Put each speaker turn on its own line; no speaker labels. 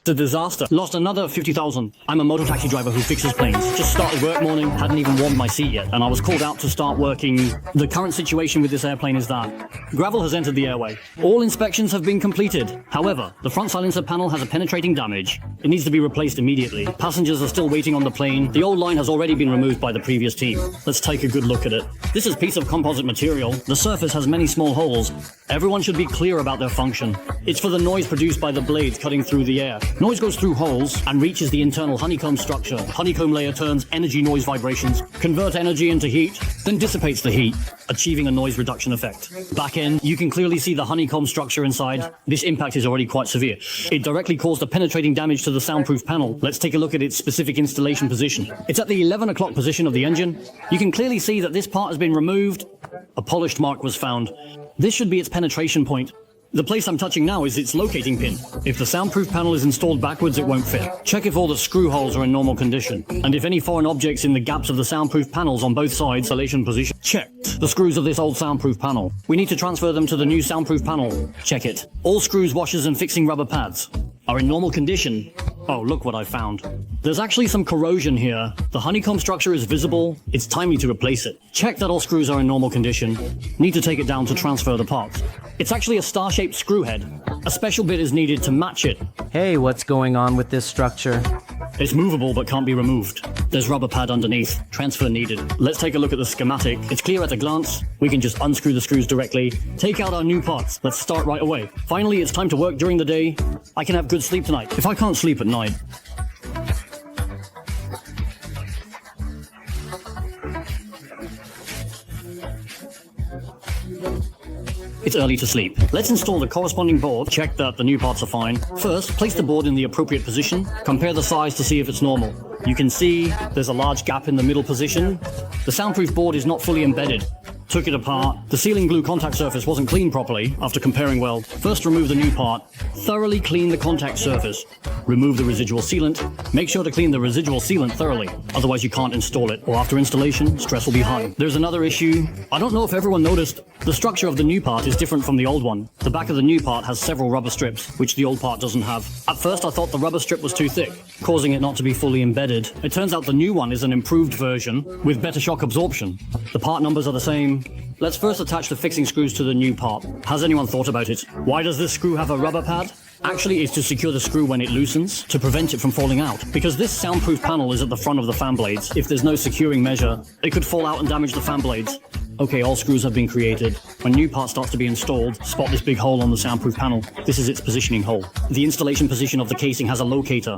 It's a disaster. Lost another 50,000. I'm a motor taxi driver who fixes planes. Just started work morning, hadn't even warmed my seat yet, and I was called out to start working. The current situation with this airplane is that gravel has entered the airway. All inspections have been completed. However, the front silencer panel has a penetrating damage. It needs to be replaced immediately. Passengers are still waiting on the plane. The old line has already been removed by the previous team. Let's take a good look at it. This is a piece of composite material. The surface has many small holes. Everyone should be clear about their function. It's for the noise produced by the blades cutting through the air. Noise goes through holes and reaches the internal honeycomb structure. Honeycomb layer turns energy noise vibrations, convert energy into heat, then dissipates the heat, achieving a noise reduction effect. Back end, you can clearly see the honeycomb structure inside. This impact is already quite severe. It directly caused a penetrating damage to the soundproof panel. Let's take a look at its specific installation position. It's at the 11 o'clock position of the engine. You can clearly see that this part has been removed. A polished mark was found. This should be its penetration point. The place I'm touching now is its locating pin. If the soundproof panel is installed backwards, it won't fit. Check if all the screw holes are in normal condition, and if any foreign objects in the gaps of the soundproof panels on both sides, installation position. Checked the screws of this old soundproof panel. We need to transfer them to the new soundproof panel. Check it. All screws, washers, and fixing rubber pads are in normal condition. Oh, look what I found. There's actually some corrosion here. The honeycomb structure is visible. It's timely to replace it. Check that all screws are in normal condition. Need to take it down to transfer the parts. It's actually a star-shaped screw head. A special bit is needed to match it.
Hey, what's going on with this structure?
It's movable but can't be removed. There's rubber pad underneath. Transfer needed. Let's take a look at the schematic. It's clear at a glance. We can just unscrew the screws directly. Take out our new parts. Let's start right away. Finally, it's time to work during the day. I can have good sleep tonight. If I can't sleep at night, it's early to sleep. Let's install the corresponding board. Check that the new parts are fine. First, place the board in the appropriate position. Compare the size to see if it's normal. You can see there's a large gap in the middle position. The soundproof board is not fully embedded. Took it apart. The sealing glue contact surface wasn't cleaned properly after comparing well. First, remove the new part. Thoroughly clean the contact surface. Remove the residual sealant. Make sure to clean the residual sealant thoroughly. Otherwise, you can't install it. Or after installation, stress will be high. There's another issue. I don't know if everyone noticed. The structure of the new part is different from the old one. The back of the new part has several rubber strips, which the old part doesn't have. At first, I thought the rubber strip was too thick, causing it not to be fully embedded. It turns out the new one is an improved version with better shock absorption. The part numbers are the same. Let's first attach the fixing screws to the new part. Has anyone thought about it? Why does this screw have a rubber pad? Actually, it's to secure the screw when it loosens, to prevent it from falling out. Because this soundproof panel is at the front of the fan blades, if there's no securing measure, it could fall out and damage the fan blades. Okay, all screws have been created. When new part starts to be installed, spot this big hole on the soundproof panel. This is its positioning hole. The installation position of the casing has a locator.